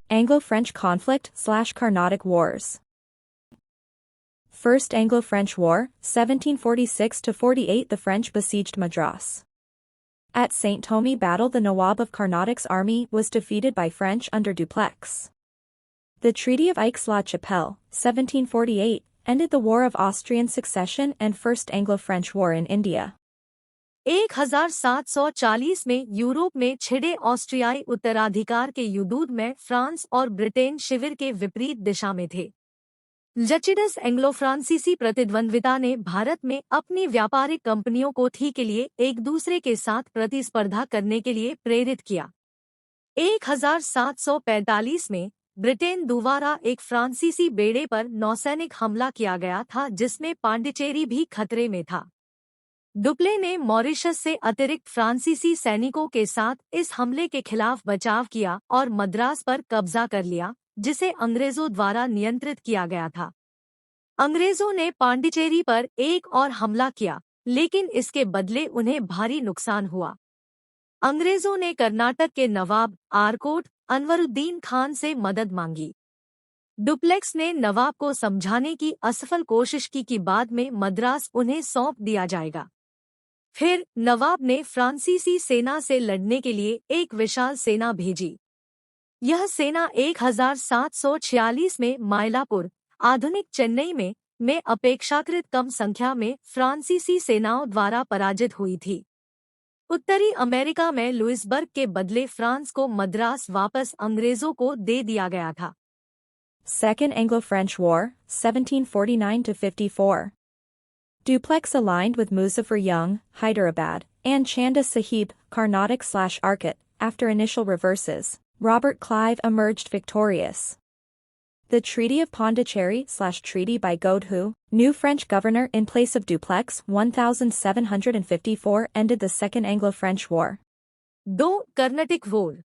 Anglo-French conflict/Carnatic Wars. First Anglo-French War, 1746–48. The French besieged Madras. At St. Thomé Battle, the Nawab of Carnatic's army was defeated by French under Dupleix. The Treaty of Aix-la-Chapelle, 1748, ended the War of Austrian Succession and First Anglo-French War in India. 1740 में Europe में छिड़े ऑस्ट्रियाई उत्तराधिकार के युद्ध में France और Britain शिविर के विपरीत दिशा में थे। जचिडस एंग्लो फ्रांसीसी प्रतिद्वंद्विता ने भारत में अपनी व्यापारिक कंपनियों को थी के लिए एक दूसरे के साथ प्रतिस्पर्धा करने के लिए प्रेरित किया। 1745 में ब्रिटेन द्वारा एक फ्रांसीसी बेड़े पर नौसैनिक हमला किया गया था, जिसमें पांडिचेरी भी खतरे में था। डुप्ले ने मॉरिशस से अतिरिक्त फ्रांसीसी सैनिकों के साथ इस हमले के खिलाफ बचाव किया और मद्रास पर कब्जा कर लिया, जिसे अंग्रेजों द्वारा नियंत्रित किया गया था। अंग्रेजों ने पांडिचेरी पर एक और हमला किया, लेकिन इसके बदले उन्हें भारी नुकसान हुआ। अंग्रेजों ने कर्नाटक के नवाब आरकोट अनवरुद्दीन खान से मदद मांगी। डुप्लेक्स ने नवाब को समझाने की असफल कोशिश की कि बाद में मद्रास उन्हें सौंप दिया जाएगा। फिर नवाब ने फ्रांसीसी सेना से लड़ने के लिए एक विशाल सेना भेजी। यह सेना 1746 में मायलापुर, आधुनिक चेन्नई में अपेक्षाकृत कम संख्या में फ्रांसीसी सेनाओं द्वारा पराजित हुई थी। उत्तरी अमेरिका में लुइसबर्ग के बदले फ्रांस को मद्रास वापस अंग्रेजों को दे दिया गया था। Second Anglo-French War, 1749–54. Dupleix aligned with Muzaffar Jung, Hyderabad, and Chanda Sahib, Carnatic/Arcot. After initial reverses, Robert Clive emerged victorious. The Treaty of Pondicherry/Treaty by Godhu, new French governor in place of Dupleix, 1754, ended the Second Anglo-French War. 2. Carnatic war.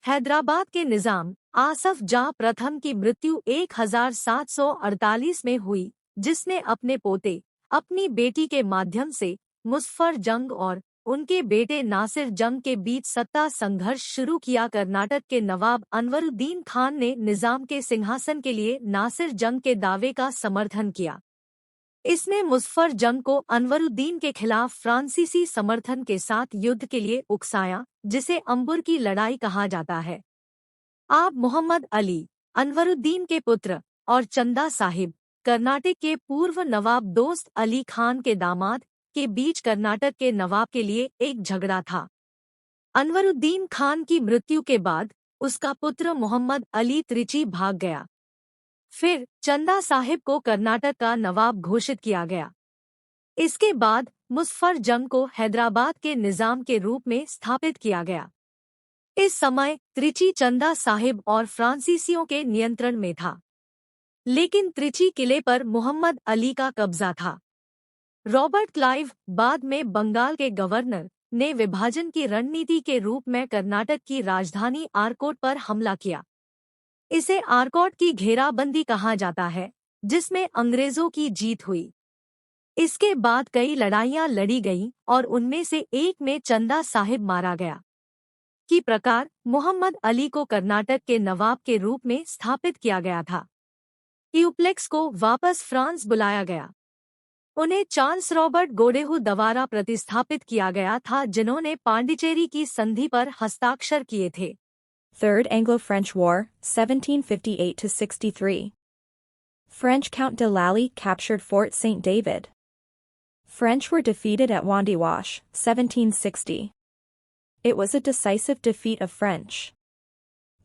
Hyderabad के निजाम आसफ जाह प्रथम की मृत्यु 1748 में हुई, जिसने अपने पोते, अपनी बेटी के माध्यम से मुज़फ़्फ़र जंग और उनके बेटे नासिर जंग के बीच सत्ता संघर्ष शुरू किया। कर्नाटक के नवाब अनवरुद्दीन खान ने निजाम के सिंहासन के लिए नासिर जंग के दावे का समर्थन किया। इसने मुज़फ़्फ़र जंग को अनवरुद्दीन के खिलाफ फ्रांसीसी समर्थन के साथ युद्ध के लिए उकसाया, जिसे अंबुर की लड़ाई कहा जाता है। आप मोहम्मद अली, अनवरुद्दीन के पुत्र, और चंदा साहिब, कर्नाटक के पूर्व नवाब दोस्त अली खान के दामाद, के बीच कर्नाटक के नवाब के लिए एक झगड़ा था। अनवरुद्दीन खान की मृत्यु के बाद उसका पुत्र मोहम्मद अली त्रिची भाग गया। फिर चंदा साहिब को कर्नाटक का नवाब घोषित किया गया। इसके बाद मुज़फ़्फ़र जंग को हैदराबाद के निजाम के रूप में स्थापित किया गया। इस समय त्रिची चंदा साहिब और फ्रांसीसियों के नियंत्रण में था, लेकिन त्रिची किले पर मोहम्मद अली का कब्जा था। रॉबर्ट क्लाइव, बाद में बंगाल के गवर्नर, ने विभाजन की रणनीति के रूप में कर्नाटक की राजधानी आरकोट पर हमला किया। इसे आरकोट की घेराबंदी कहा जाता है, जिसमें अंग्रेजों की जीत हुई। इसके बाद कई लड़ाइयां लड़ी गईं और उनमें से एक में चंदा साहिब मारा गया। की प्रकार मोहम्मद अली को कर्नाटक के नवाब के रूप में स्थापित किया गया था। ड्युप्लेक्स को वापस फ्रांस बुलाया गया। उन्हें चार्ल्स रॉबर्ट गोडेहू द्वारा प्रतिस्थापित किया गया था, जिन्होंने पांडिचेरी की संधि पर हस्ताक्षर किए थे। Third Anglo-French War, 1758–63. French Count de Lally captured Fort St. David. French were defeated at Wandiwash, 1760. It was a decisive defeat of French.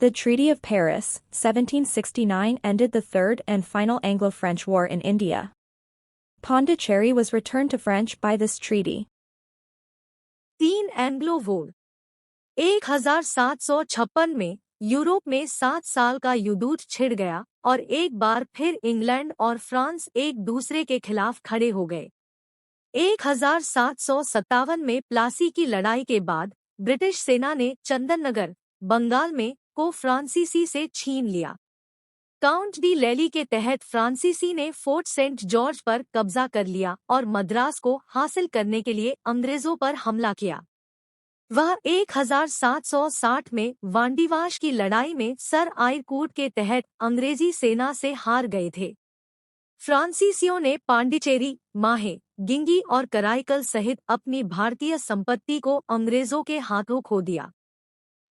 The Treaty of Paris, 1769, ended the Third and final Anglo-French War in India. Pondicherry was returned to French by this treaty. 3. Anglo war. 1756 में Europe में 7 साल का युद्ध छिड़ गया और एक बार फिर इंग्लैंड और फ्रांस एक दूसरे के खिलाफ खड़े हो गए। 1757 में प्लासी की लड़ाई के बाद ब्रिटिश सेना ने चंदननगर, बंगाल में को फ्रांसीसी से छीन लिया। काउंट डी लैली के तहत फ्रांसीसी ने फोर्ट सेंट जॉर्ज पर कब्जा कर लिया और मद्रास को हासिल करने के लिए अंग्रेजों पर हमला किया। वह 1760 में वांडीवाश की लड़ाई में सर आइरकूट के तहत अंग्रेजी सेना से हार गए थे। फ्रांसीसियों ने पांडिचेरी, माहे, गिंगी और कराईकल सहित अपनी भारतीय संपत्ति को अंग्रेजों के हाथों खो दिया।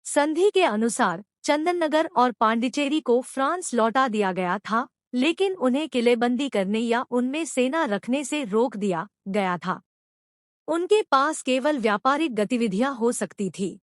संधि के अनुसार चंदननगर और पांडिचेरी को फ्रांस लौटा दिया गया था, लेकिन उन्हें किलेबंदी करने या उनमें सेना रखने से रोक दिया गया था। उनके पास केवल व्यापारिक गतिविधियां हो सकती थी।